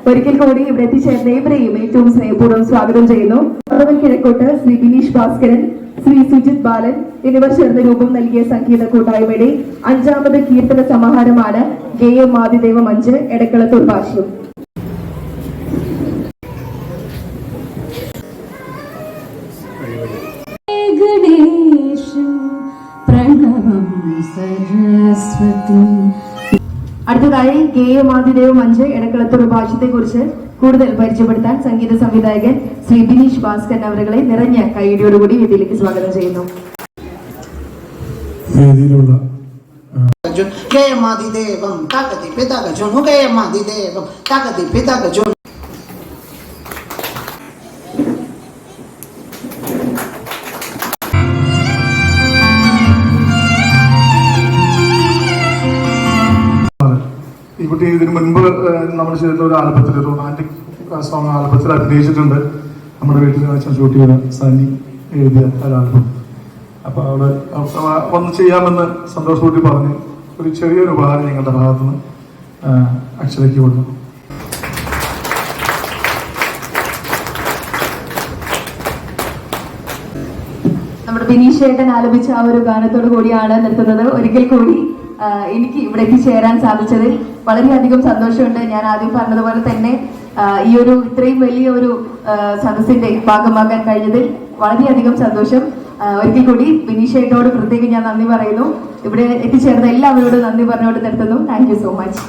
ഒരിക്കൽ കൂടി ഇവിടെ എത്തിച്ചേർന്ന ഏവരെയും ഏറ്റവും സ്നേഹപൂർവ്വം സ്വാഗതം ചെയ്യുന്നു. കിഴക്കോട്ട് ശ്രീ ബിനീഷ് ഭാസ്കരൻ, ശ്രീ സുജിത് ബാലൻ എന്നിവർ ചേർന്ന് രൂപം നൽകിയ സംഗീത കൂട്ടായ്മയുടെ 5ാമത് കീർത്തന സമാഹാരമാണ് ഗേയം ആദിദേവം 5 എടക്കളത്തൂർ ഭാഷ്യം. അടുത്തതായി ഗേയം ആദിദേവം 5 എടക്കളത്തൂർ ഭാഷ്യത്തെ കുറിച്ച് കൂടുതൽ പരിചയപ്പെടുത്താൻ സംഗീത സംവിധായകൻ ശ്രീ ബിനീഷ് ഭാസ്കരൻ അവരെ നിറഞ്ഞ കൈയടിയോടുകൂടി വേദിയിലേക്ക് സ്വാഗതം ചെയ്യുന്നു. ഈ കുട്ടി ഇതിനു മുൻപ് നമ്മൾ ചെയ്തിട്ടുള്ള ഒരു ആൽബത്തിൽ, റൊമാൻറ്റിക് സോങ് ആൽബത്തിൽ അഭിനയിച്ചിട്ടുണ്ട്. നമ്മുടെ വീട്ടിൽ വെച്ച് ഷൂട്ട് ചെയ്ത സണ്ണി എഴുതിയ ഒരു ആൽബം. അപ്പോൾ അവള് ഒന്ന് ചെയ്യാമെന്ന് സന്തോഷ് കുട്ടി പറഞ്ഞ് ഒരു ചെറിയൊരു ഉപഹാരം ഞങ്ങളുടെ ഭാഗത്തുനിന്ന് അക്ഷരയ്ക്ക് കൊടുക്കും. നമ്മുടെ ബിനീഷ് ഏട്ടൻ ആലപിച്ച ആ ഒരു ഗാനത്തോടു കൂടിയാണ് നിർത്തുന്നത്. ഒരിക്കൽ കൂടി എനിക്ക് ഇവിടെ എത്തിച്ചേരാൻ സാധിച്ചതിൽ വളരെയധികം സന്തോഷമുണ്ട്. ഞാൻ ആദ്യം പറഞ്ഞതുപോലെ തന്നെ ഈ ഒരു ഇത്രയും വലിയ ഒരു സദസ്സിന്റെ ഭാഗമാക്കാൻ കഴിഞ്ഞതിൽ വളരെയധികം സന്തോഷം. ഒരിക്കൽ കൂടി ബിനീഷ് ഏട്ടനോട് പ്രത്യേകം ഞാൻ നന്ദി പറയുന്നു. ഇവിടെ എത്തിച്ചേർന്ന എല്ലാവരോടും നന്ദി പറഞ്ഞുകൊണ്ട് നിർത്തുന്നു. Thank you so much.